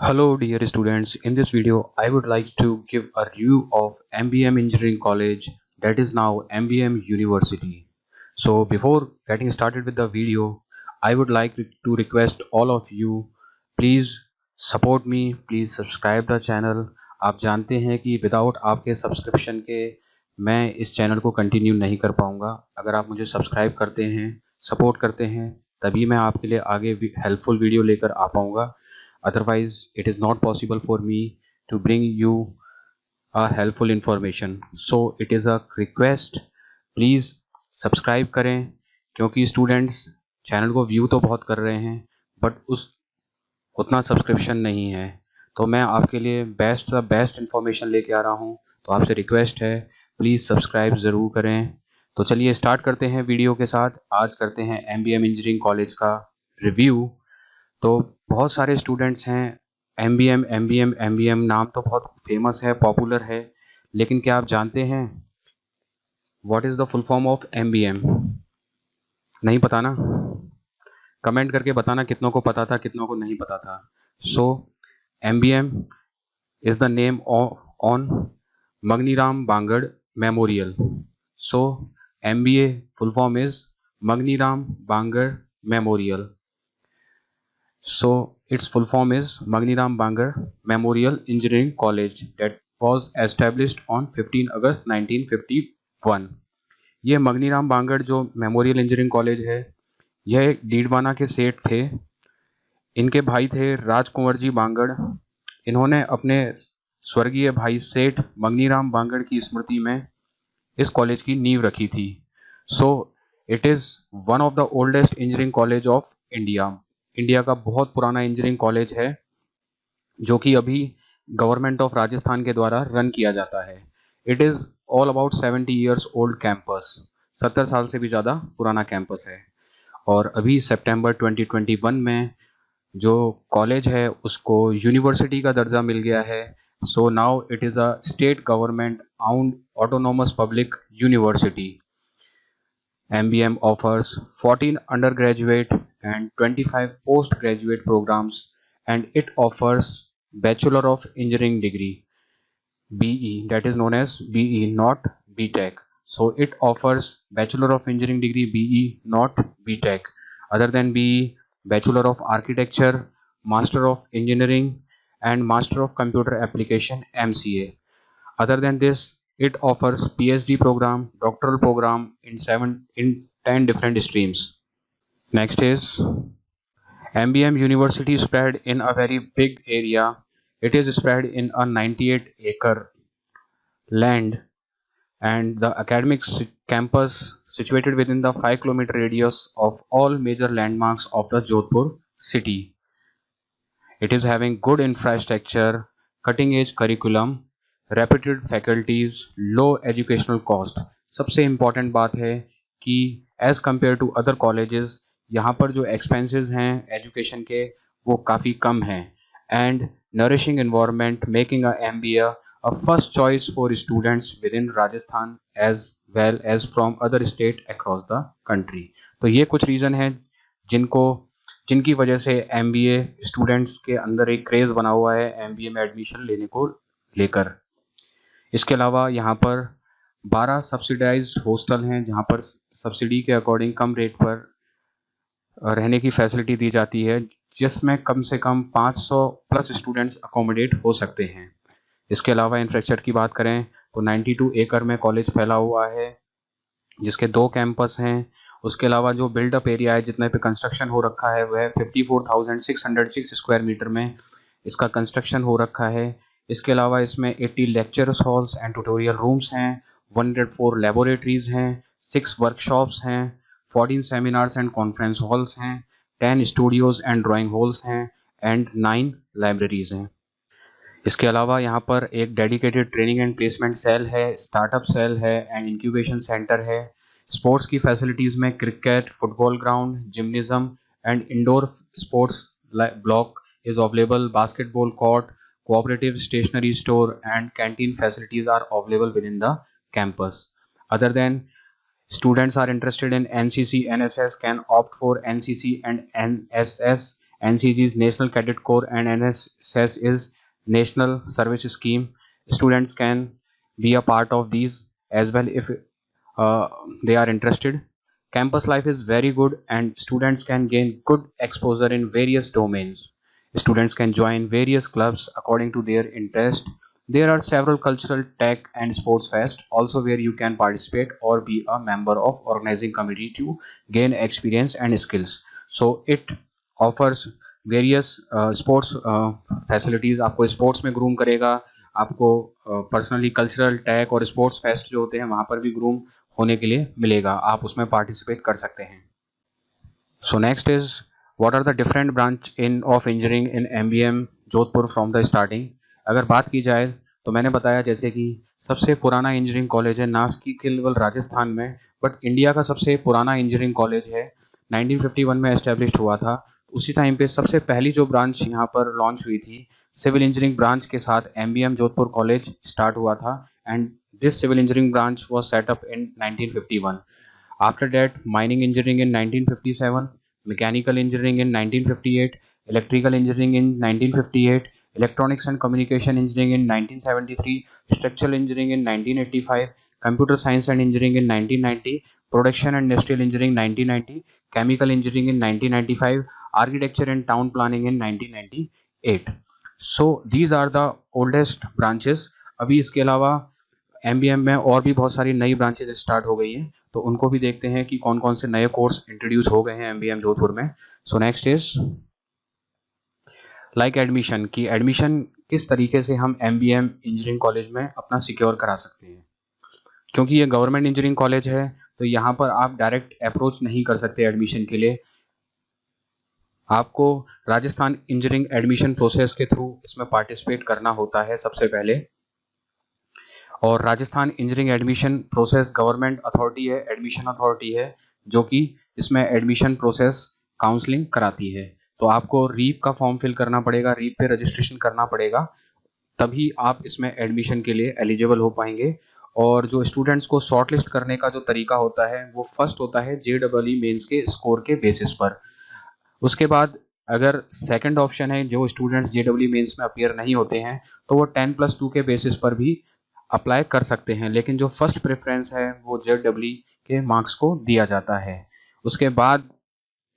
Hello dear students, in this video I would like to give a review of MBM Engineering College, that is now MBM University. So before getting started with the video, I would like to request all of you, please support me, please subscribe the channel. आप जानते हैं कि without आपके subscription के मैं इस channel को continue नहीं कर पाऊंगा। अगर आप मुझे सब्सक्राइब करते हैं, सपोर्ट करते हैं, तभी मैं आपके लिए आगे भी हेल्पफुल वीडियो लेकर आ पाऊंगा। Otherwise it is not possible for me to bring you a helpful information. So it is a request, please subscribe करें, क्योंकि स्टूडेंट्स चैनल को व्यू तो बहुत कर रहे हैं बट उतना सब्सक्रिप्शन नहीं है। तो मैं आपके लिए बेस्ट इंफॉर्मेशन लेके आ रहा हूँ, तो आपसे रिक्वेस्ट है प्लीज़ सब्सक्राइब ज़रूर करें। तो चलिए स्टार्ट करते हैं वीडियो के साथ। आज करते हैं MBM इंजीनियरिंग कॉलेज का रिव्यू। तो बहुत सारे स्टूडेंट्स हैं, एमबीएम नाम तो बहुत फेमस है, पॉपुलर है, लेकिन क्या आप जानते हैं what is the full form of MBM? नहीं पता ना? कमेंट करके बताना कितनों को पता था, कितनों को नहीं पता था। So MBM is the name on Maganiram Bangar memorial. So MBA full form is Maganiram Bangar memorial. So its full form is Magniram Bangar Memorial Engineering College that was established on 15 August 1951. ये मगनीराम बांगड़ जो मेमोरियल इंजीनियरिंग कॉलेज है, यह एक डीडवाना के सेठ थे। इनके भाई थे राजकुंवर जी बांगड़। इन्होंने अपने स्वर्गीय भाई सेठ मगनीराम बांगड़ की स्मृति में इस कॉलेज की नींव रखी थी। So it is one of the oldest engineering college of India. India का बहुत पुराना इंजीनियरिंग कॉलेज है जो कि अभी गवर्नमेंट ऑफ राजस्थान के द्वारा रन किया जाता है। It is all about 70 years old campus, 70 साल से भी ज़्यादा पुराना कैंपस है। और अभी सितंबर 2021 में जो कॉलेज है उसको यूनिवर्सिटी का दर्जा मिल गया है। So now it is a state government owned autonomous public university. MBM offers 14 undergraduate and 25 postgraduate programs, and it offers Bachelor of Engineering degree, BE, that is known as BE, not BTech. So it offers Bachelor of Engineering degree BE, not BTech. Other than BE, Bachelor of Architecture, Master of Engineering, and Master of Computer Application MCA. Other than this, it offers PhD program, doctoral program in 10 different streams. Next is MBM University spread in a very big area. It is spread in a 98-acre land, and the academic campus situated within the 5-kilometer radius of all major landmarks of the Jodhpur city. It is having good infrastructure, cutting-edge curriculum, reputed faculties, low educational cost. सबसे important बात है कि as compare to other colleges यहाँ पर जो expenses हैं education के वो काफ़ी कम हैं। And nourishing environment making a MBA a first choice for students within Rajasthan as well as from other state across the country. तो ये कुछ रीज़न है जिनकी वजह से MBA स्टूडेंट्स के अंदर एक क्रेज़ बना हुआ है MBA में एडमिशन लेने को लेकर। इसके अलावा यहाँ पर 12 सब्सिडाइज्ड हॉस्टल हैं जहाँ पर सब्सिडी के अकॉर्डिंग कम रेट पर रहने की फैसिलिटी दी जाती है, जिसमें कम से कम 500 प्लस स्टूडेंट्स अकोमोडेट हो सकते हैं। इसके अलावा इंफ्रास्ट्रक्चर की बात करें तो 92 एकड़ में कॉलेज फैला हुआ है जिसके 2 कैंपस हैं। उसके अलावा जो बिल्डअप एरिया है जितने पे कंस्ट्रक्शन हो रखा है वह 54,606 स्क्वायर मीटर में इसका कंस्ट्रक्शन हो रखा है। इसके अलावा इसमें 80 lectures halls and tutorial rooms हैं, 104 लेबोरेटरीज हैं, 6 वर्कशॉप्स हैं, 14 सेमिनार्स एंड कॉन्फ्रेंस हॉल्स हैं, 10 स्टूडियोज़ एंड ड्राइंग हॉल्स हैं एंड 9 लाइब्रेरीज हैं। इसके अलावा यहाँ पर एक dedicated training and placement cell है, स्टार्टअप सेल है एंड इंक्यूबेशन सेंटर है। स्पोर्ट्स की फैसिलिटीज़ में cricket, football ground, gymnasium and indoor sports block is available. Basketball court, cooperative stationery store and canteen facilities are available within the campus. Other than students are interested in NCC, NSS can opt for NCC and NSS NCG is National Cadet Corps and NSS is National Service Scheme. Students can be a part of these as well if they are interested. Campus life is very good and students can gain good exposure in various domains. Students can join various clubs according to their interest. There are several cultural, tech and sports fest also where you can participate or be a member of organizing committee to gain experience and skills. So it offers various sports facilities. आपको sports में groom करेगा, आपको personally cultural, tag और sports fest जो होते हैं वहाँ पर भी ग्रूम होने के लिए मिलेगा, आप उसमें पार्टिसिपेट कर सकते हैं. So next is what are the different branch in of engineering in MBM Jodhpur from the starting. अगर बात की जाए तो मैंने बताया जैसे कि सबसे पुराना इंजीनियरिंग कॉलेज है ना कि केवल राजस्थान में बट इंडिया का सबसे पुराना इंजीनियरिंग कॉलेज है. 1951 में एस्टेब्लिश्ड हुआ था. उसी टाइम पे सबसे पहली जो ब्रांच यहाँ पर लॉन्च हुई थी सिविल इंजीनियरिंग ब्रांच के साथ एमबीएम जोधपुर कॉलेज स्टार्ट हुआ था and this civil engineering branch was set up in 1951. After that mining engineering in 1957, mechanical engineering in 1958, electrical engineering in 1958, electronics and communication engineering in 1973, structural engineering in 1985, computer science and engineering in 1990, production and industrial engineering 1990, chemical engineering in 1995, architecture and town planning in 1998. So these are the oldest branches. अभी इसके अलावा MBM में और भी बहुत सारी नई branches start हो गई हैं तो उनको भी देखते हैं कि कौन कौन से नए कोर्स इंट्रोड्यूस हो गए हैं एमबीएम जोधपुर में. सो नेक्स्ट इज लाइक एडमिशन, कि एडमिशन किस तरीके से हम एमबीएम इंजीनियरिंग कॉलेज में अपना सिक्योर करा सकते हैं. क्योंकि ये गवर्नमेंट इंजीनियरिंग कॉलेज है तो यहाँ पर आप डायरेक्ट अप्रोच नहीं कर सकते एडमिशन के लिए. आपको राजस्थान इंजीनियरिंग एडमिशन प्रोसेस के थ्रू इसमें पार्टिसिपेट करना होता है सबसे पहले. और Rajasthan engineering admission process government authority है, एडमिशन अथॉरिटी है जो कि इसमें एडमिशन प्रोसेस काउंसलिंग कराती है. तो आपको रीप का फॉर्म फिल करना पड़ेगा, रीप पे रजिस्ट्रेशन करना पड़ेगा, तभी आप इसमें एडमिशन के लिए एलिजिबल हो पाएंगे. और जो स्टूडेंट्स को शॉर्टलिस्ट करने का जो तरीका होता है वो फर्स्ट होता है जेईई मेंस के स्कोर के बेसिस पर. उसके बाद अगर सेकंड ऑप्शन है जो स्टूडेंट्स जेईई मेंस में अपीयर नहीं होते हैं तो वो 10+2 के बेसिस पर भी अप्लाई कर सकते हैं, लेकिन जो फर्स्ट प्रेफरेंस है वो जेईई के मार्क्स को दिया जाता है. उसके बाद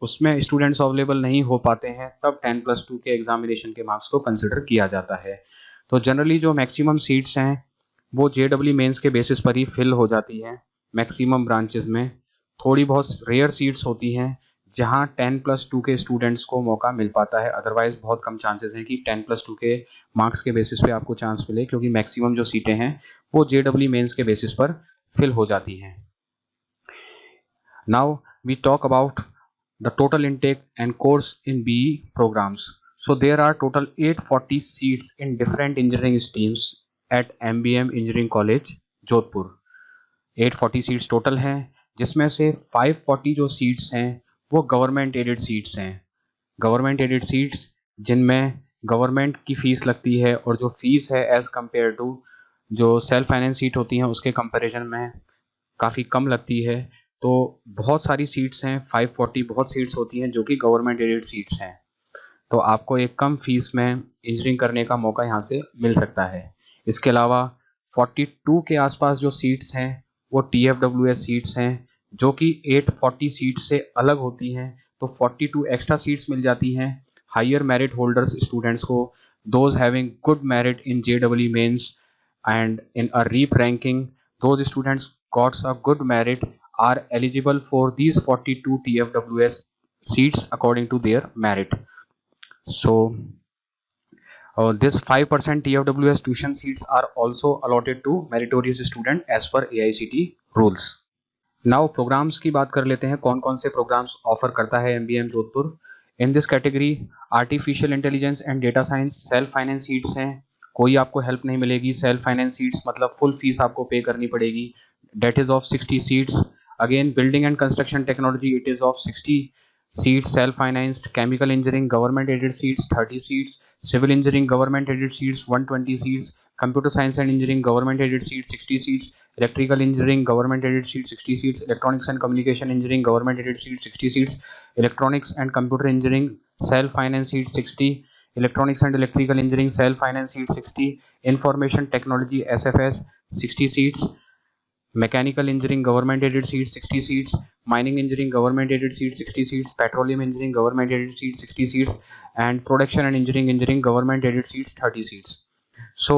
उसमें स्टूडेंट्स अवेलेबल नहीं हो पाते हैं तब 10+2 के एग्जामिनेशन के मार्क्स को कंसिडर किया जाता है. तो जनरली जो मैक्सिमम सीट्स हैं वो जेईई मेंस के बेसिस पर ही फिल हो जाती हैं. मैक्सिमम ब्रांचेस में थोड़ी बहुत रेयर सीट्स होती हैं जहां 10+2 के स्टूडेंट्स को मौका मिल पाता है, अदरवाइज बहुत कम चांसेस हैं कि 10+2 के मार्क्स के बेसिस पे आपको चांस मिले, क्योंकि मैक्सिमम जो सीटें हैं वो जेईई मेंस के बेसिस पर फिल हो जाती हैं. Now we talk about the total intake and course in BE programs. So there are total 840 seats in different engineering streams at MBM engineering college Jodhpur. 840 seats total हैं जिसमें से 540 जो seats हैं वो गवर्नमेंट एडेड सीट्स हैं. Government aided seats जिनमें government की fees लगती है और जो फीस है एज़ कम्पेयर टू जो सेल्फ फाइनेंस सीट होती हैं उसके कंपैरिजन में काफ़ी कम लगती है. तो बहुत सारी सीट्स हैं, 540 बहुत सीट्स होती हैं जो कि गवर्नमेंट एडेड सीट्स हैं. तो आपको एक कम फीस में इंजीनियरिंग करने का मौका यहाँ से मिल सकता है. इसके अलावा 42 के आसपास जो सीट्स हैं वो TFWS सीट्स हैं जो कि 840 सीट से अलग होती हैं. तो 42 एक्स्ट्रा सीट्स मिल जाती हैं हायर मेरिट होल्डर्स स्टूडेंट्स को, those having good merit in JEE mains and in a reap ranking. Those students gots a good merit are eligible for these 42 TFWS seats according to their merit. So this 5% TFWS tuition seats are also allotted to meritorious student as per AICTE rules. Now programs की बात कर लेते हैं, कौन कौन से programs offer करता है MBM Jodhpur. In this category artificial intelligence and data science self finance seats हैं. कोई आपको हेल्प नहीं मिलेगी. सेल्फ फाइनेंस सीट्स मतलब फुल फीस आपको पे करनी पड़ेगी. That is of 60 seats. Again building and construction technology it is of 60 seats self financed, chemical engineering government aided seats 30 seats, civil engineering government aided seats 120 seats, computer science and engineering government aided seats 60 seats, electrical engineering government aided seats 60 seats, electronics and communication engineering government aided seats 60 seats, electronics and computer engineering self finance seats 60, electronics and electrical engineering self finance seats 60, information technology SFS 60 seats, mechanical engineering government aided seats 60 seats, mining engineering government aided seats 60 seats, petroleum engineering government aided seats 60 seats, and production and engineering government aided seats 30 seats. So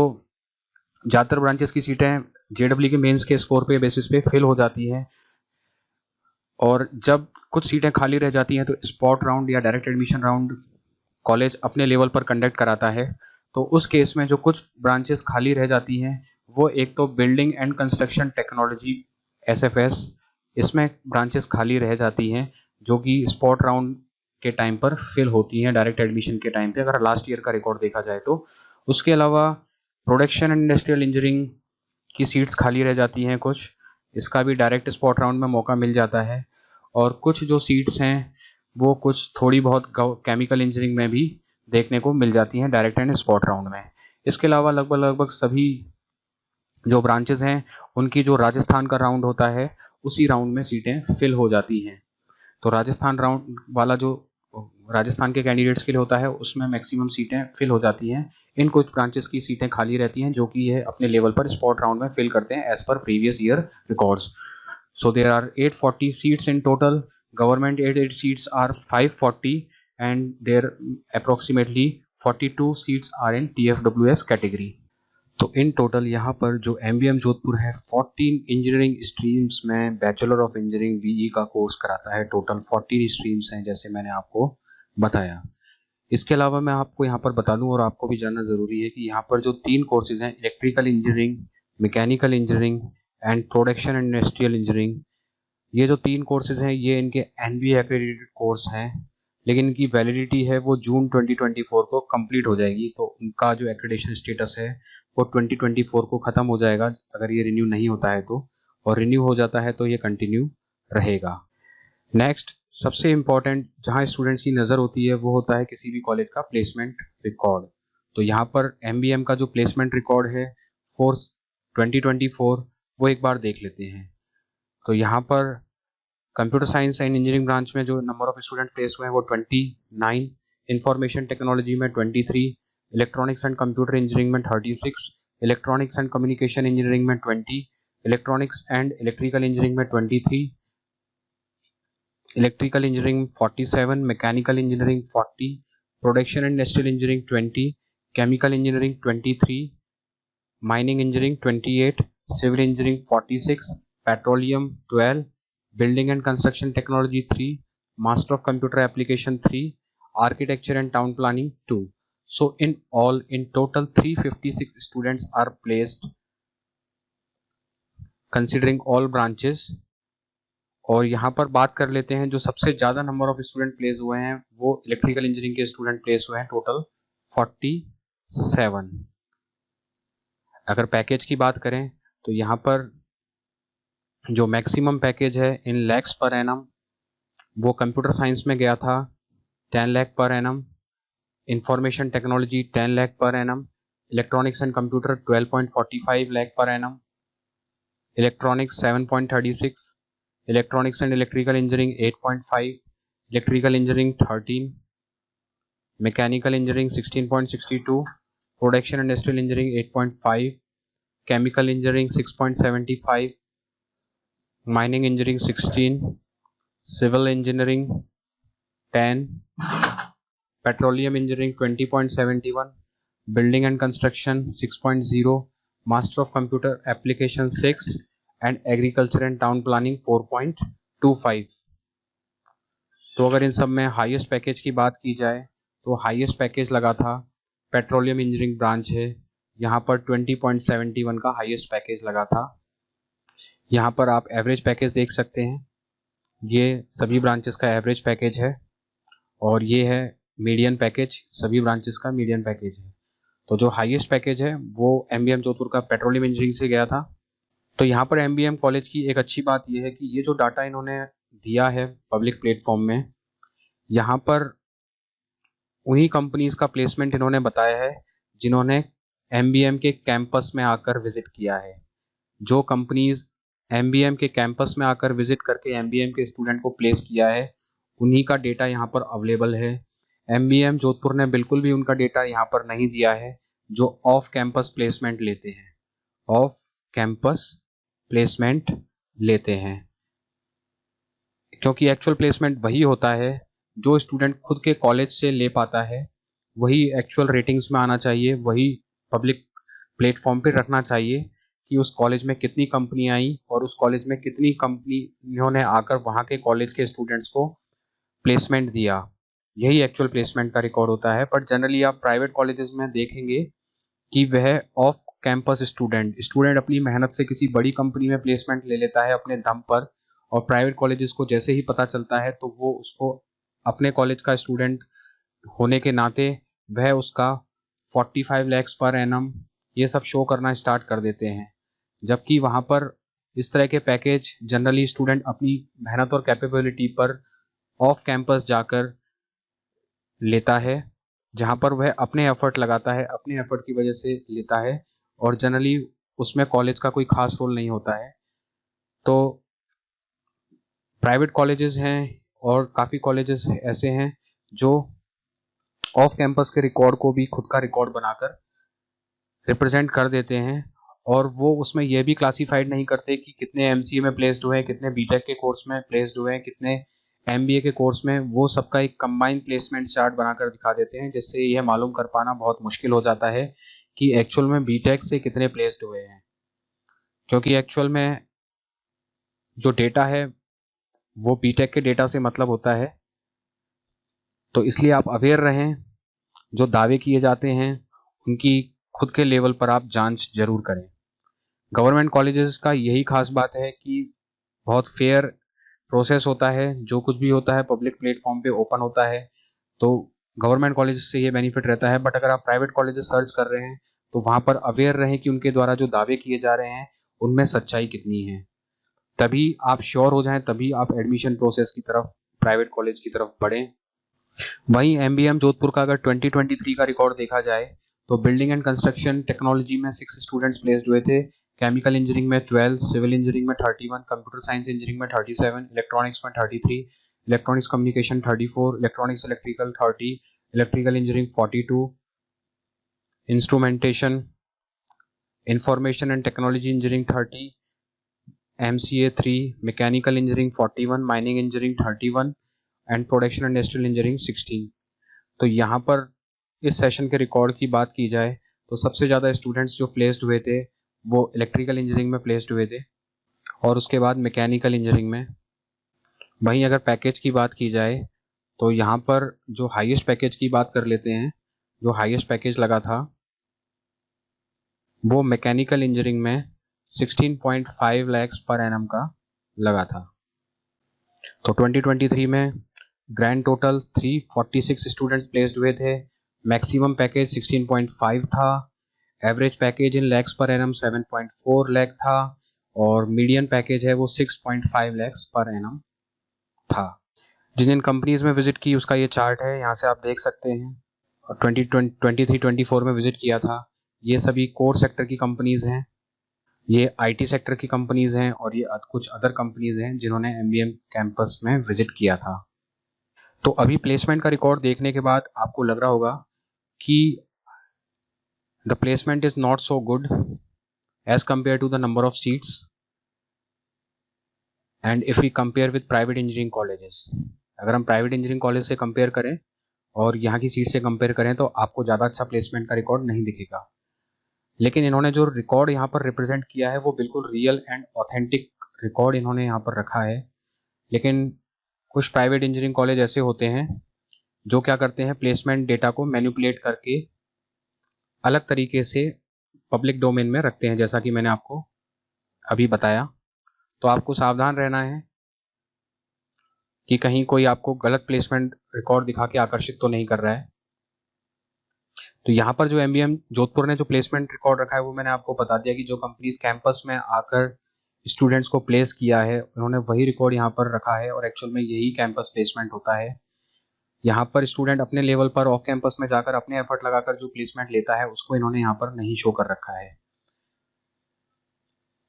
ज़्यादातर branches की सीटें JW के mains के score पे basis पे fill हो जाती हैं, और जब कुछ सीटें खाली रह जाती हैं तो स्पॉट राउंड या डायरेक्ट एडमिशन राउंड कॉलेज अपने लेवल पर कंडक्ट कराता है। तो उस केस में जो कुछ ब्रांचेस खाली रह जाती हैं वो एक तो building and construction technology SFS, इसमें ब्रांचेस खाली रह जाती हैं जो कि स्पॉट राउंड के टाइम पर फिल होती हैं डायरेक्ट एडमिशन के टाइम पे, अगर लास्ट ईयर का रिकॉर्ड देखा जाए तो। उसके अलावा प्रोडक्शन एंड इंडस्ट्रियल इंजीनियरिंग की सीट्स खाली रह जाती हैं कुछ, इसका भी डायरेक्ट स्पॉट राउंड में मौका मिल जाता है। और कुछ जो सीट्स हैं वो कुछ थोड़ी बहुत केमिकल इंजीनियरिंग में भी देखने को मिल जाती हैं डायरेक्ट एंड स्पॉट राउंड में। इसके अलावा लगभग सभी जो ब्रांचेस हैं उनकी जो राजस्थान का राउंड होता है उसी राउंड में सीटें फिल हो जाती हैं। तो राजस्थान राउंड वाला जो राजस्थान के कैंडिडेट्स के लिए होता है उसमें मैक्सिमम सीटें फिल हो जाती हैं। इन कुछ ब्रांचेस की सीटें खाली रहती हैं जो कि ये अपने लेवल पर स्पॉट राउंड में फिल करते हैं as per previous year records. So there are 840 seats in total, government aided seats are 540 and there approximately 42 seats are in TFWS category. तो इन टोटल यहाँ पर जो MBM जोधपुर है 14 इंजीनियरिंग स्ट्रीम्स में बैचलर ऑफ इंजीनियरिंग BE का course कराता है। टोटल 14 स्ट्रीम्स हैं जैसे मैंने आपको बताया। इसके अलावा मैं आपको यहाँ पर बता दूँ और आपको भी जानना ज़रूरी है कि यहाँ पर जो 3 कोर्सेज हैं electrical engineering, mechanical engineering and production and industrial engineering, ये जो 3 कोर्सेज हैं ये इनके NBA एक्रेडिटेड कोर्स हैं, लेकिन इनकी वैलिडिटी है वो जून 2024 को कंप्लीट हो जाएगी। तो उनका जो एक्रेडिटेशन स्टेटस है वो 2024 को ख़त्म हो जाएगा अगर ये रिन्यू नहीं होता है तो, और रिन्यू हो जाता है तो ये कंटिन्यू रहेगा। नेक्स्ट सबसे इम्पॉर्टेंट जहाँ स्टूडेंट्स की नज़र होती है वो होता है किसी भी कॉलेज का प्लेसमेंट रिकॉर्ड। तो यहाँ पर MBM का जो प्लेसमेंट रिकॉर्ड है फॉर 2024 वो एक बार देख लेते हैं। तो यहाँ पर computer science and engineering branch में जो नंबर ऑफ स्टूडेंट प्लेस हुए हैं वो 29, इंफॉर्मेशन टेक्नोलॉजी में 23, इलेक्ट्रॉनिक्स एंड कंप्यूटर इंजीनियरिंग में 36, इलेक्ट्रॉनिक्स एंड कम्युनिकेशन इंजीनियरिंग में 20, इलेक्ट्रॉनिक्स एंड इलेक्ट्रिकल इंजीनियरिंग में 23, electrical engineering 47, mechanical engineering 40, production and industrial engineering 20, chemical engineering 23, mining engineering 28, civil engineering 46, petroleum 12, building and construction technology 3, master of computer application 3, architecture and town planning 2. So in total 356 students are placed considering all branches। और यहाँ पर बात कर लेते हैं जो सबसे ज़्यादा नंबर ऑफ स्टूडेंट प्लेस हुए हैं वो इलेक्ट्रिकल इंजीनियरिंग के स्टूडेंट प्लेस हुए हैं टोटल 47। अगर पैकेज की बात करें तो यहाँ पर जो मैक्सिमम पैकेज है इन लैक्स पर एनम वो कंप्यूटर साइंस में गया था 10 lakh per annum, information technology 10 lakh per annum, electronics and computer 12.45 lakh per annum, electronics 7.36, electronics and electrical engineering 8.5, electrical engineering 13, mechanical engineering 16.62, production and industrial engineering 8.5, chemical engineering 6.75, mining engineering 16, civil engineering 10, petroleum engineering 20.71, building and construction 6.0, master of computer application 6 and agriculture and town planning 4.25। तो अगर इन सब में highest package की बात की जाए तो highest package लगा था पेट्रोलियम इंजीनियरिंग ब्रांच है, यहाँ पर 20.71 का हाईएस्ट पैकेज लगा था। यहाँ पर आप एवरेज पैकेज देख सकते हैं, ये सभी ब्रांचेस का एवरेज पैकेज है और ये है मीडियन पैकेज, सभी ब्रांचेस का मीडियन पैकेज है। तो जो हाईएस्ट पैकेज है वो MBM जोधपुर का पेट्रोलियम इंजीनियरिंग से गया था। तो यहाँ पर MBM कॉलेज की एक अच्छी बात यह है कि ये जो डाटा इन्होंने दिया है पब्लिक प्लेटफॉर्म में यहाँ पर उन्हीं कंपनीज का प्लेसमेंट इन्होंने बताया है जिन्होंने एमबीएम के कैंपस में आकर विजिट किया है। जो कंपनीज एमबीएम के कैंपस में आकर विजिट करके एमबीएम के स्टूडेंट को प्लेस किया है, उन्हीं का डेटा यहाँ पर अवेलेबल है। एमबीएम जोधपुर ने बिल्कुल भी उनका डेटा यहाँ पर नहीं दिया है जो ऑफ कैंपस प्लेसमेंट लेते हैं, ऑफ कैंपस प्लेसमेंट लेते हैं, क्योंकि एक्चुअल प्लेसमेंट वही होता है जो स्टूडेंट खुद के कॉलेज से ले पाता है, वही एक्चुअल रेटिंग्स में आना चाहिए, वही पब्लिक प्लेटफॉर्म पे रखना चाहिए कि उस कॉलेज में कितनी कंपनी आई और उस कॉलेज में कितनी कंपनियों ने आकर वहाँ के कॉलेज के स्टूडेंट्स को प्लेसमेंट दिया। यही एक्चुअल प्लेसमेंट का रिकॉर्ड होता है। पर जनरली आप प्राइवेट कॉलेजेस में देखेंगे कि वह ऑफ कैंपस स्टूडेंट अपनी मेहनत से किसी बड़ी कंपनी में प्लेसमेंट ले लेता है अपने दम पर, और प्राइवेट कॉलेजेस को जैसे ही पता चलता है तो वो उसको अपने कॉलेज का स्टूडेंट होने के नाते वह उसका 45 lakhs पर एनम ये सब शो करना स्टार्ट कर देते हैं। जबकि वहाँ पर इस तरह के पैकेज जनरली स्टूडेंट अपनी मेहनत और कैपेबिलिटी पर ऑफ कैंपस जाकर लेता है, जहाँ पर वह अपने एफर्ट लगाता है, अपने एफर्ट की वजह से लेता है, और जनरली उसमें कॉलेज का कोई खास रोल नहीं होता है। तो प्राइवेट कॉलेजेस हैं और काफ़ी कॉलेजेस ऐसे हैं जो ऑफ कैंपस के रिकॉर्ड को भी खुद का रिकॉर्ड बनाकर रिप्रेजेंट कर देते हैं, और वो उसमें यह भी क्लासीफाइड नहीं करते कि कितने एमसीए में प्लेस्ड हुए हैं, कितने बीटेक के कोर्स में प्लेस्ड हुए हैं, कितने एमबीए के कोर्स में। वो सबका एक कंबाइंड प्लेसमेंट चार्ट बनाकर दिखा देते हैं, जिससे यह मालूम कर पाना बहुत मुश्किल हो जाता है कि एक्चुअल में बीटेक से कितने प्लेस्ड हुए हैं, क्योंकि एक्चुअल में जो डेटा है वो बीटेक के डेटा से मतलब होता है। तो इसलिए आप अवेयर रहें, जो दावे किए जाते हैं उनकी खुद के लेवल पर आप जांच जरूर करें। गवर्नमेंट कॉलेजेस का यही खास बात है कि बहुत फेयर प्रोसेस होता है, जो कुछ भी होता है पब्लिक प्लेटफॉर्म पे ओपन होता है, तो गवर्नमेंट कॉलेज से ये बेनिफिट रहता है। बट अगर आप प्राइवेट कॉलेजेस सर्च कर रहे हैं तो वहाँ पर अवेयर रहें कि उनके द्वारा जो दावे किए जा रहे हैं उनमें सच्चाई कितनी है, तभी आप श्योर हो जाएं, तभी आप एडमिशन प्रोसेस की तरफ, प्राइवेट कॉलेज की तरफ बढ़ें। वहीं एमबीएम जोधपुर का अगर 2023 का रिकॉर्ड देखा जाए तो बिल्डिंग एंड कंस्ट्रक्शन टेक्नोलॉजी में 6 स्टूडेंट्स प्लेस्ड हुए थे, केमिकल इंजीनियरिंग में 12, सिविल इंजीनियरिंग में 31, कंप्यूटर साइंस इंजीनियरिंग में 37, इलेक्ट्रॉनिक्स में 33, electronics communication 34, electronics electrical 30, electrical engineering 42, instrumentation information and technology engineering 30, MCA 3, mechanical engineering 41, mining engineering 31 and production and industrial engineering 16। तो यहाँ पर इस सेशन के रिकॉर्ड की बात की जाए तो सबसे ज़्यादा स्टूडेंट्स जो प्लेस्ड हुए थे वो इलेक्ट्रिकल इंजीनियरिंग में प्लेस्ड हुए थे, और उसके बाद मैकेनिकल इंजीनियरिंग में। वहीं अगर पैकेज की बात की जाए तो यहाँ पर जो हाईएस्ट पैकेज की बात कर लेते हैं, जो हाईएस्ट पैकेज लगा था वो मैकेनिकल इंजीनियरिंग में 16.5 lakhs पर एनम का लगा था। तो 2023 में ग्रैंड टोटल 346 स्टूडेंट्स प्लेस्ड हुए थे, मैक्सिमम पैकेज 16.5 था, एवरेज पैकेज इन लैक्स पर एनम 7.4 लाख था, और मीडियन पैकेज है वो 6.5 lakhs पर एनम था। जिन जिन कंपनीज में विजिट की उसका ये चार्ट है, यहाँ से आप देख सकते हैं। और 2023-24 में विजिट किया था, ये सभी कोर सेक्टर की कंपनीज हैं, ये आईटी सेक्टर की कंपनीज हैं, और ये कुछ अदर कंपनीज हैं जिन्होंने एमबीएम कैंपस में विजिट किया था। तो अभी प्लेसमेंट का रिकॉर्ड देखने के बाद आपको लग रहा होगा कि the placement is not so good as compare to the number of seats and if we compare with private engineering colleges. अगर हम प्राइवेट इंजीनियरिंग कॉलेज से कंपेयर करें और यहाँ की सीट से कंपेयर करें तो आपको ज़्यादा अच्छा प्लेसमेंट का रिकॉर्ड नहीं दिखेगा। लेकिन इन्होंने जो रिकॉर्ड यहाँ पर रिप्रेजेंट किया है वो बिल्कुल रियल एंड ऑथेंटिक रिकॉर्ड इन्होंने यहाँ पर रखा है। लेकिन कुछ प्राइवेट इंजीनियरिंग कॉलेज ऐसे होते हैं जो क्या करते हैं, प्लेसमेंट डेटा को मैनिपुलेट करके अलग तरीके से पब्लिक डोमेन में रखते हैं, जैसा कि मैंने आपको अभी बताया। तो आपको सावधान रहना है कि कहीं कोई आपको गलत प्लेसमेंट रिकॉर्ड दिखा के आकर्षित तो नहीं कर रहा है। तो यहाँ पर जो एमबीएम जोधपुर ने जो प्लेसमेंट रिकॉर्ड रखा है वो मैंने आपको बता दिया कि जो कंपनीज कैंपस में आकर स्टूडेंट्स को प्लेस किया है उन्होंने वही रिकॉर्ड यहाँ पर रखा है, और एक्चुअल में यही कैंपस प्लेसमेंट होता है। यहाँ पर स्टूडेंट अपने लेवल पर ऑफ कैंपस में जाकर अपने एफर्ट लगाकर जो प्लेसमेंट लेता है उसको इन्होंने यहाँ पर नहीं शो कर रखा है।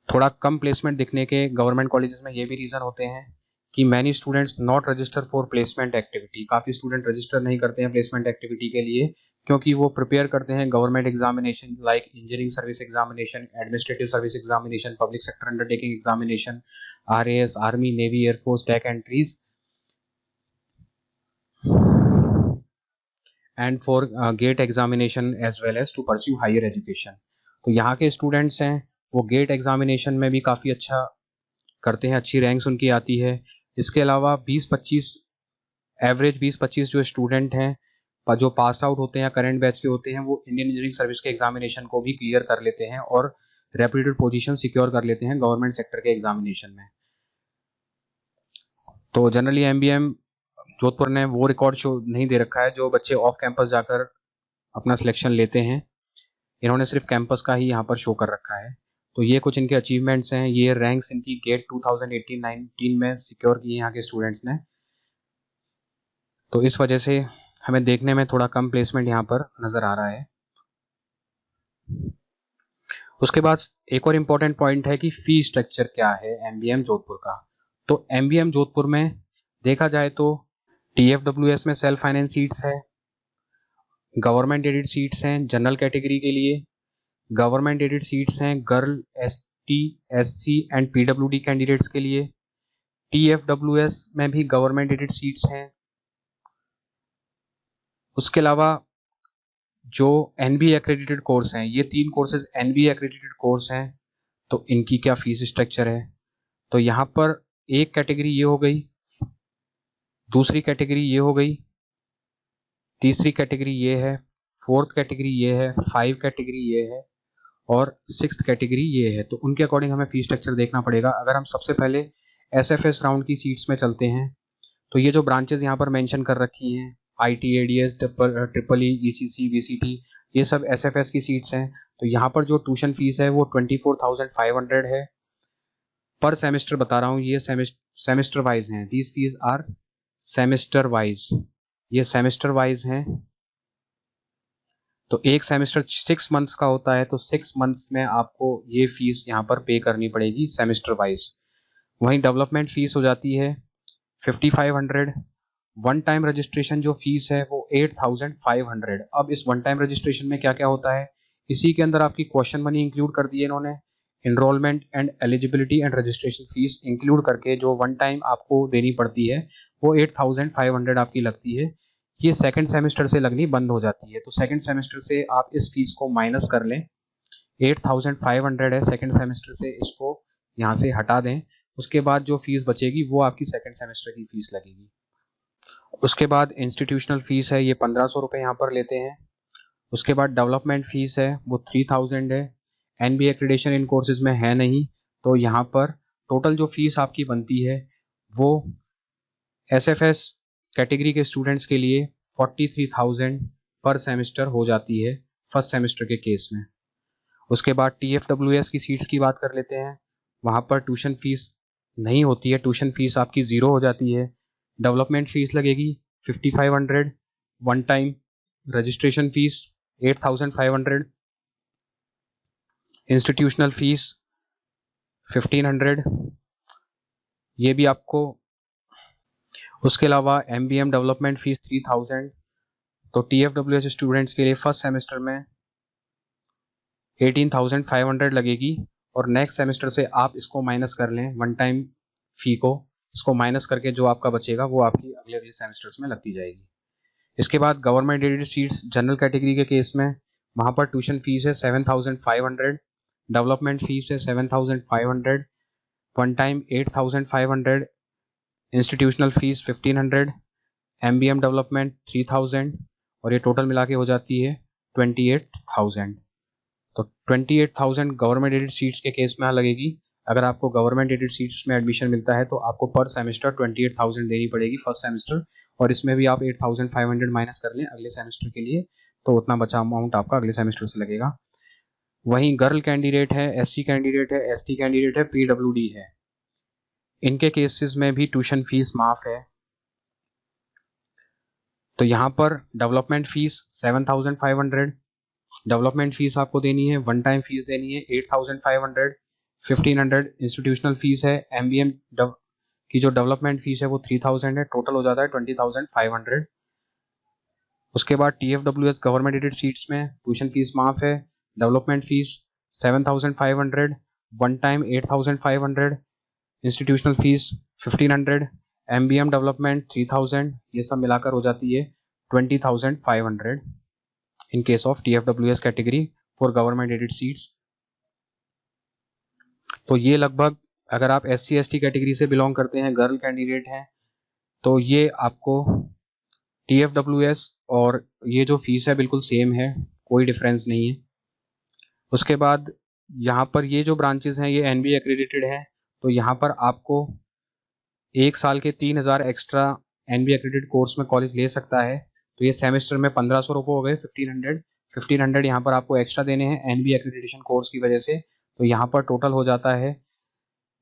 थोड़ा कम प्लेसमेंट दिखने के गवर्नमेंट कॉलेजेस में ये भी रीजन होते हैं कि many students not register for placement activity. काफ़ी स्टूडेंट रजिस्टर नहीं करते हैं प्लेसमेंट एक्टिविटी के लिए, क्योंकि वो प्रिपेयर करते हैं government examination like engineering service examination, administrative service examination, public sector undertaking examination, RAS, army, navy, air force, tech entries and for GATE examination as well as to pursue higher education. तो यहाँ के students हैं वो gate examination में भी काफ़ी अच्छा करते हैं, अच्छी रैंक्स उनकी आती है। इसके अलावा 20-25 एवरेज 20-25 जो स्टूडेंट हैं जो पास आउट होते हैं या करंट बैच के होते हैं वो इंडियन इंजीनियरिंग सर्विस के एग्जामिनेशन को भी क्लियर कर लेते हैं और रेप्यूटेड पोजीशन सिक्योर कर लेते हैं गवर्नमेंट सेक्टर के एग्जामिनेशन में। तो जनरली MBM जोधपुर ने वो रिकॉर्ड शो नहीं दे रखा है जो बच्चे ऑफ कैंपस जाकर अपना सिलेक्शन लेते हैं, इन्होंने सिर्फ कैंपस का ही यहाँ पर शो कर रखा है। तो ये कुछ इनके अचीवमेंट्स हैं, ये रैंक्स इनकी गेट 2018-19 में सिक्योर की यहाँ के स्टूडेंट्स ने। तो इस वजह से हमें देखने में थोड़ा कम प्लेसमेंट यहाँ पर नज़र आ रहा है। उसके बाद एक और इम्पोर्टेंट पॉइंट है कि फी स्ट्रक्चर क्या है MBM जोधपुर का। तो MBM जोधपुर में देखा जाए तो TFWS में सेल्फ फाइनेंस सीट्स है, गवर्नमेंट एडेड सीट्स हैं जनरल कैटेगरी के लिए, गवर्नमेंट एडेड सीट्स हैं girl, ST, SC and PWD candidates के लिए। TFWS में भी गवर्नमेंट एडेड सीट्स हैं। उसके अलावा जो NBA एक्रेडिटेड कोर्स हैं, ये 3 कोर्सेज NBA एक्रेडिटेड कोर्स हैं, तो इनकी क्या फीस स्ट्रक्चर है। तो यहाँ पर एक कैटेगरी ये हो गई, दूसरी कैटेगरी ये हो गई, तीसरी कैटेगरी ये है, फोर्थ कैटेगरी ये है, 5 कैटेगरी ये है और 6th कैटेगरी ये है। तो उनके अकॉर्डिंग हमें फी स्ट्रक्चर देखना पड़ेगा। अगर हम सबसे पहले SFS राउंड की सीट्स में चलते हैं तो ये जो ब्रांचेस यहाँ पर मेंशन कर रखी हैं IT, ADS, triple E, ECC, VCT, ये सब SFS की सीट्स हैं। तो यहाँ पर जो ट्यूशन फीस है वो 24,500 है पर सेमेस्टर, बता रहा हूँ ये सेमेस्टर वाइज हैं, these fees are semester wise, ये सेमेस्टर वाइज हैं। तो एक सेमेस्टर 6 मंथ्स का होता है, तो 6 मंथ्स में आपको ये फीस यहाँ पर पे करनी पड़ेगी सेमेस्टर वाइज। वहीं डेवलपमेंट फीस हो जाती है 5500। वन टाइम रजिस्ट्रेशन जो फीस है वो 8500। अब इस वन टाइम रजिस्ट्रेशन में क्या क्या होता है, इसी के अंदर आपकी क्वेश्चन मनी इंक्लूड कर दी है इन्होंने, enrolment and eligibility and registration fees include करके जो वन टाइम आपको देनी पड़ती है वो 8500 आपकी लगती है। ये सेकंड सेमेस्टर से लगनी बंद हो जाती है। तो सेकंड सेमेस्टर से आप इस फीस को माइनस कर लें, 8500 है सेकंड सेमेस्टर से, इसको यहाँ से हटा दें। उसके बाद जो फीस बचेगी वो आपकी सेकंड सेमेस्टर की फीस लगेगी। उसके बाद इंस्टीट्यूशनल फीस है, ये 1500 रुपये यहाँ पर लेते हैं। उसके बाद डेवलपमेंट फीस है वो 3000 है। NBA एक्रेडिटेशन इन कोर्सेज में है नहीं, तो यहाँ पर टोटल जो फीस आपकी बनती है वो SFS कैटेगरी के स्टूडेंट्स के लिए 43,000 पर सेमेस्टर हो जाती है फर्स्ट सेमेस्टर के केस में। उसके बाद TFWS की सीट्स की बात कर लेते हैं, वहाँ पर ट्यूशन फीस नहीं होती है, ट्यूशन फीस आपकी 0 हो जाती है। डेवलपमेंट फीस लगेगी 5500, one time registration fees 8500, institutional fees 1500, ये भी आपको। उसके अलावा MBM डेवलपमेंट फीस 3000। तो TFWS स्टूडेंट्स के लिए फर्स्ट सेमेस्टर में 18,500 लगेगी और नेक्स्ट सेमेस्टर से आप इसको माइनस कर लें, वन टाइम फी को इसको माइनस करके जो आपका बचेगा वो आपकी अगले अगले सेमेस्टर्स में लगती जाएगी। इसके बाद government aided seats general category के केस में वहाँ पर ट्यूशन फीस है 7500, डेवलपमेंट फीस है 7500, one time 8500, institutional fees 1500, MBM development 3000 और ये टोटल मिला के हो जाती है 28,000। तो 28,000 गवर्नमेंट एडेड सीट्स के केस में लगेगी। अगर आपको गवर्नमेंट एडेड सीट्स में एडमिशन मिलता है तो आपको पर सेमेस्टर 28,000 देनी पड़ेगी फर्स्ट सेमेस्टर, और इसमें भी आप 8500 माइनस कर लें अगले सेमेस्टर के लिए, तो उतना बचा अमाउंट आपका अगले सेमेस्टर से लगेगा। वहीं गर्ल कैंडिडेट है, SC कैंडिडेट है, ST कैंडिडेट है, PWD है, इनके केसेस में भी ट्यूशन फीस माफ है। तो यहाँ पर डेवलपमेंट फीस 7,500 डेवलपमेंट फीस आपको देनी है, वन टाइम फीस देनी है 8,500, 1,500 इंस्टीट्यूशनल फीस है। एमबीएम की जो डेवलपमेंट फीस है वो 3,000 है, टोटल हो जाता है 20,500। उसके बाद TFWS गवर्नमेंट एडेड सीट्स में ट्यूशन फीस माफ है, development fees 7,500, one time 8,500, institutional fees 1,500, MBM development 3,000, ये सब मिलाकर हो जाती है 20,500 in case of TFWS category for government aided seats। तो ये लगभग, अगर आप SC/ST कैटेगरी से बिलोंग करते हैं, गर्ल कैंडिडेट हैं, तो ये आपको TFWS और ये जो फीस है बिल्कुल सेम है, कोई डिफरेंस नहीं है। उसके बाद यहाँ पर ये जो ब्रांचेस हैं ये NBA एक्रेडिटेड है, तो यहाँ पर आपको एक साल के 3,000 एक्स्ट्रा NBA एक्रेडिटेड कोर्स में कॉलेज ले सकता है। तो ये सेमेस्टर में 1,500 रुपये हो गए, 1,500 यहाँ पर आपको एक्स्ट्रा देने हैं NBA एक्रेडिटेशन कोर्स की वजह से। तो यहाँ पर टोटल हो जाता है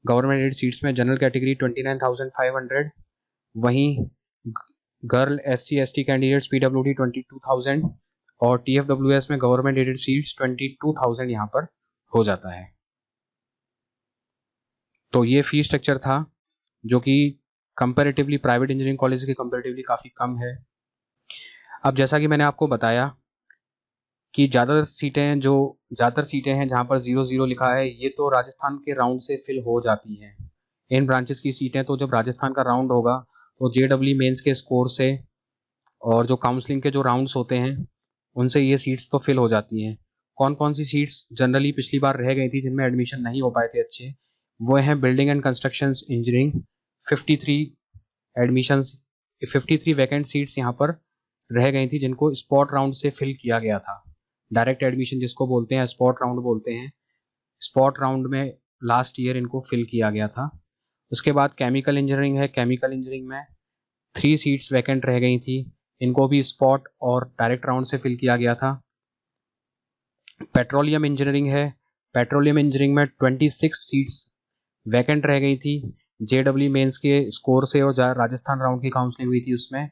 गवर्नमेंट एडेड सीट्स में जनरल कैटेगरी 29,500, वहीं गर्ल SC/ST कैंडिडेट्स PWD 22,000 और TFWS में गवर्नमेंट एडेड सीट्स 22,000 यहाँ पर हो जाता है। तो ये फीस स्ट्रक्चर था जो कि कंपैरेटिवली प्राइवेट इंजीनियरिंग कॉलेज के कंपैरेटिवली काफ़ी कम है। अब जैसा कि मैंने आपको बताया कि ज़्यादातर सीटें हैं जहाँ पर 0-0 लिखा है, ये तो राजस्थान के राउंड से फिल हो जाती हैं। इन ब्रांचेस की सीटें तो जब राजस्थान का राउंड होगा तो JEE मेंस के स्कोर से और जो काउंसलिंग के जो राउंड्स होते हैं उनसे ये सीट्स तो फिल हो जाती हैं। कौन कौन सी सीट्स जनरली पिछली बार रह गई थी जिनमें एडमिशन नहीं हो पाए थे अच्छे, वो हैं building and construction engineering, 53 vacant seats यहाँ पर रह गई थी जिनको स्पॉट राउंड से फिल किया गया था। डायरेक्ट एडमिशन जिसको बोलते हैं, स्पॉट राउंड बोलते हैं, स्पॉट राउंड में लास्ट ईयर इनको फिल किया गया था। उसके बाद केमिकल इंजीनियरिंग है, केमिकल इंजीनियरिंग में 3 सीट्स वैकेंट रह गई थी, इनको भी स्पॉट और डायरेक्ट राउंड से फिल किया गया था। पेट्रोलियम इंजीनियरिंग है, पेट्रोलियम इंजीनियरिंग में 26 सीट्स वैकेंट रह गई थी, JEE मेंस के स्कोर से और राजस्थान राउंड की काउंसलिंग हुई थी उसमें।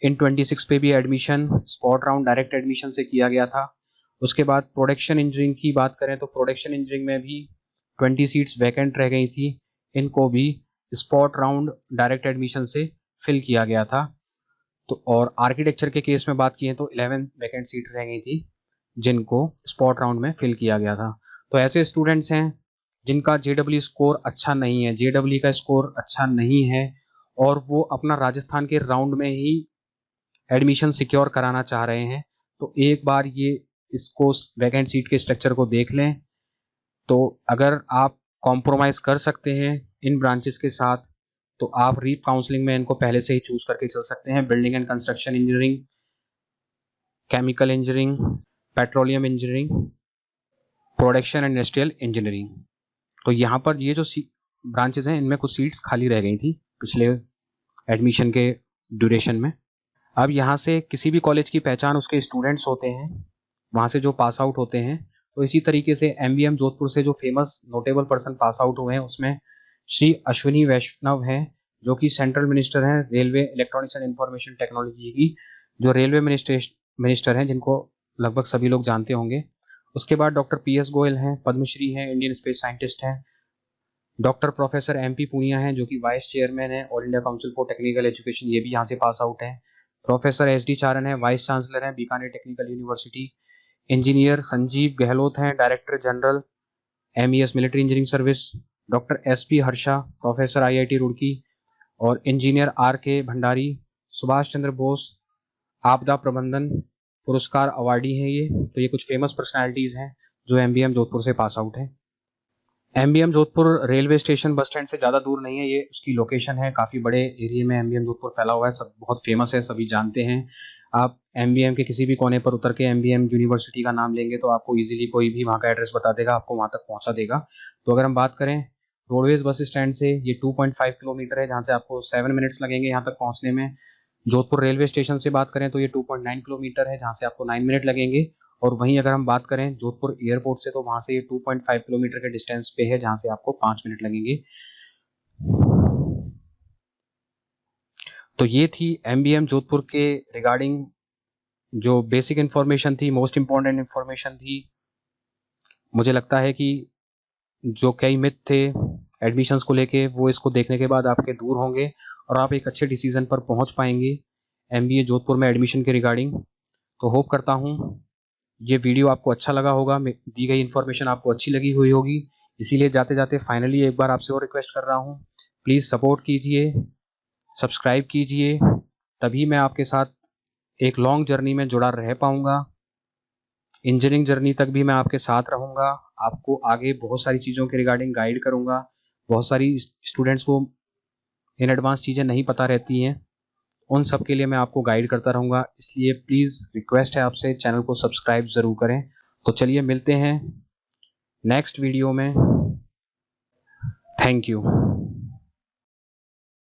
इन 26 पे भी admission spot round direct admission से किया गया था। उसके बाद प्रोडक्शन इंजीनियरिंग की बात करें तो प्रोडक्शन इंजीनियरिंग में भी 20 सीट्स वैकेंट रह गई थी, इनको भी स्पॉट राउंड डायरेक्ट एडमिशन से फिल किया गया था। तो और आर्किटेक्चर के केस में बात की तो 11 वैकेंट सीट रह गई थी जिनको स्पॉट राउंड में फिल किया गया था। तो ऐसे स्टूडेंट्स हैं जिनका JEE स्कोर अच्छा नहीं है, JEE का स्कोर अच्छा नहीं है और वो अपना राजस्थान के राउंड में ही एडमिशन सिक्योर कराना चाह रहे हैं, तो एक बार ये इसको वैकेंट सीट के स्ट्रक्चर को देख लें। तो अगर आप कॉम्प्रोमाइज़ कर सकते हैं इन ब्रांचेस के साथ तो आप रीप काउंसलिंग में इनको पहले से ही चूज करके चल सकते हैं। Building and construction engineering, chemical engineering, petroleum engineering, production and industrial engineering. तो यहाँ पर ये जो ब्रांचेस हैं इनमें कुछ सीट्स खाली रह गई थी पिछले एडमिशन के ड्यूरेशन में। अब यहाँ से किसी भी कॉलेज की पहचान उसके स्टूडेंट्स होते हैं, वहाँ से जो पास आउट होते हैं। तो इसी तरीके से MBM जोधपुर से जो famous notable person pass out हुए हैं उसमें श्री अश्विनी वैष्णव हैं जो कि सेंट्रल मिनिस्टर हैं railway electronics and information technology की, जो रेलवे मिनिस्टर हैं जिनको लगभग सभी लोग जानते होंगे। उसके बाद डॉक्टर PS गोयल हैं, पद्मश्री हैं, इंडियन स्पेस साइंटिस्ट हैं। डॉक्टर प्रोफेसर MP पूनिया हैं जो कि वाइस चेयरमैन हैं all India council for technical education, ये भी यहाँ से पास आउट हैं। प्रोफेसर SD चारण हैं, वाइस चांसलर हैं Bikaner technical university. Engineer Sanjeev Gehlot हैं, director general MES military engineering service. Doctor SP Harsha, professor IIT Roorkee. और इंजीनियर RK भंडारी, सुभाष चंद्र बोस आपदा प्रबंधन पुरस्कार अवार्डी हैं ये। तो ये कुछ फेमस पर्सनालिटीज़ हैं जो MBM जोधपुर से पास आउट हैं। MBM Jodhpur railway station bus stand से ज़्यादा दूर नहीं है, ये उसकी लोकेशन है, काफ़ी बड़े एरिया में MBM जोधपुर फैला हुआ है, सब बहुत फेमस है, सभी जानते हैं। आप MBM के किसी भी कोने पर उतर के MBM यूनिवर्सिटी का नाम लेंगे तो आपको इजीली कोई भी वहाँ का एड्रेस बता देगा, आपको वहाँ तक पहुँचा देगा। तो अगर हम बात करें रोडवेज बस स्टैंड से, ये 2.5 किलोमीटर है जहाँ से आपको 7 मिनट्स लगेंगे यहाँ तक पहुँचने में। जोधपुर रेलवे स्टेशन से बात करें तो ये 2.9 किलोमीटर है जहाँ से आपको 9 मिनट लगेंगे। और वहीं अगर हम बात करें जोधपुर एयरपोर्ट से तो वहाँ से ये 2.5 किलोमीटर के डिस्टेंस पे है जहाँ से आपको 5 मिनट लगेंगे। तो ये थी एमबीएम जोधपुर के रिगार्डिंग जो बेसिक इन्फॉर्मेशन थी, मोस्ट इम्पॉर्टेंट इन्फॉर्मेशन थी। मुझे लगता है कि जो कई मिथ थे एडमिशन्स को लेके, वो इसको देखने के बाद आपके दूर होंगे और आप एक अच्छे डिसीजन पर पहुंच पाएंगे एमबीए जोधपुर में एडमिशन के रिगार्डिंग। तो होप करता हूं ये वीडियो आपको अच्छा लगा होगा, दी गई इन्फॉर्मेशन आपको अच्छी लगी हुई होगी। इसीलिए जाते जाते फाइनली एक बार आपसे और रिक्वेस्ट कर रहा हूँ, प्लीज़ सपोर्ट कीजिए, सब्सक्राइब कीजिए, तभी मैं आपके साथ एक लॉन्ग जर्नी में जुड़ा रह पाऊँगा। इंजीनियरिंग जर्नी तक भी मैं आपके साथ रहूँगा, आपको आगे बहुत सारी चीज़ों के रिगार्डिंग गाइड करूँगा। बहुत सारी स्टूडेंट्स को इन एडवांस चीज़ें नहीं पता रहती हैं, उन सब के लिए मैं आपको गाइड करता रहूँगा। इसलिए प्लीज़ रिक्वेस्ट है आपसे, चैनल को सब्सक्राइब ज़रूर करें। तो चलिए मिलते हैं नेक्स्ट वीडियो में। Thank you.